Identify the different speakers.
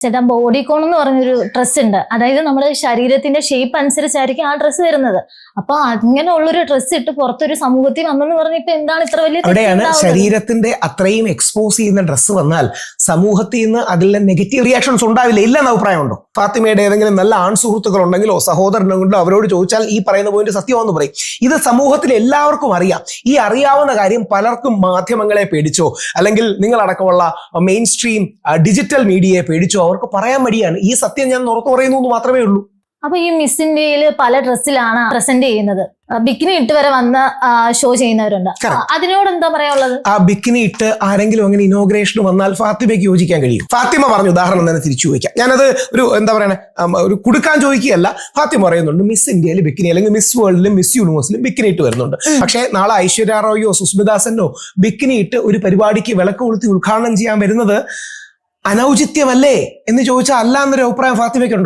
Speaker 1: ചേട്ടാ ബോഡിക്കോൺ എന്ന് പറഞ്ഞൊരു ഡ്രസ് ഉണ്ട്. അതായത് നമ്മുടെ ശരീരത്തിന്റെ ഷേപ്പ് അനുസരിച്ചായിരിക്കും ആ ഡ്രസ്സ് വരുന്നത്. അപ്പൊ അങ്ങനെയുള്ളൊരു ഡ്രസ്സ് ഇട്ട് പുറത്തൊരു സമൂഹത്തിൽ വന്നെന്ന് പറഞ്ഞിട്ട് എന്താണ് ഇത്ര വലിയ
Speaker 2: അവിടെയാണ് ശരീരത്തിന്റെ അത്രയും എക്സ്പോസ് ചെയ്യുന്ന ഡ്രസ്സ് വന്നാൽ സമൂഹത്തിൽ നിന്ന് അതിലെ നെഗറ്റീവ് റിയാക്ഷൻസ് ഉണ്ടാവില്ല, ഇല്ലെന്ന് അഭിപ്രായമുണ്ടോ? ഫാത്തിമയുടെ ഏതെങ്കിലും നല്ല ആൺ സുഹൃത്തുക്കൾ ഉണ്ടെങ്കിലോ സഹോദരനുണ്ടോ അവരോട് ചോദിച്ചാൽ ഈ പറയുന്ന പോയിന്റ് സത്യമാണെന്ന് പറയും. ഇത് സമൂഹത്തിൽ എല്ലാവർക്കും അറിയാം. ഈ അറിയാവുന്ന കാര്യം പലർക്കും മാധ്യമങ്ങളെ പേടിച്ചോ അല്ലെങ്കിൽ നിങ്ങളടക്കമുള്ള മെയിൻ സ്ട്രീം ഡിജിറ്റൽ മീഡിയയെ പേടിച്ചോ അവർക്ക് പറയാൻ മടിയാണ്. ഈ സത്യം ഞാൻ ഉറപ്പ് പറയുന്നു എന്ന് മാത്രമേ ഉള്ളൂ.
Speaker 1: അപ്പൊ ഈ മിസ് ഇന്ത്യയില് പല ഡ്രസ്സിലാണ് പ്രസന്റ് ചെയ്യുന്നത്. ബിക്കിനി ഇട്ട് വരെ വന്ന് ഷോ ചെയ്യുന്നവരുണ്ട്. അതിനോട് എന്താ പറയാനുള്ളത്?
Speaker 2: ആ ബിക്കിനി ഇട്ട് ആരെങ്കിലും അങ്ങനെ ഇനോഗ്രേഷന് വന്നാൽ ഫാത്തിമയ്ക്ക് യോജിക്കാൻ കഴിയും? ഫാത്തിമ പറഞ്ഞു, ഉദാഹരണം തന്നെ തിരിച്ചു ചോദിക്കാം. ഞാനത് ഒരു എന്താ പറയണേ, ഒരു കുടുക്കാൻ ചോദിക്കുകയല്ല. ഫാത്തിമ പറയുന്നുണ്ട് മിസ് ഇന്ത്യയിൽ ബിക്കിനി അല്ലെങ്കിൽ മിസ് വേൾഡിലും മിസ് യൂണിവേഴ്സിലും ബിക്കിനി ഇട്ട് വരുന്നുണ്ട്. പക്ഷേ നാളെ ഐശ്വര്യ റായിയോ സുസ്മിതാ സെന്നോ ബിക്കിനി ഇട്ട് ഒരു പരിപാടിക്ക് വിളക്ക് കൊളുത്തി ഉദ്ഘാടനം ചെയ്യാൻ വരുന്നത് അനൗചിത്യമല്ലേ എന്ന് ചോദിച്ചാൽ അല്ല എന്നൊരു അഭിപ്രായം ഫാത്തിമയ്ക്കുണ്ടോ?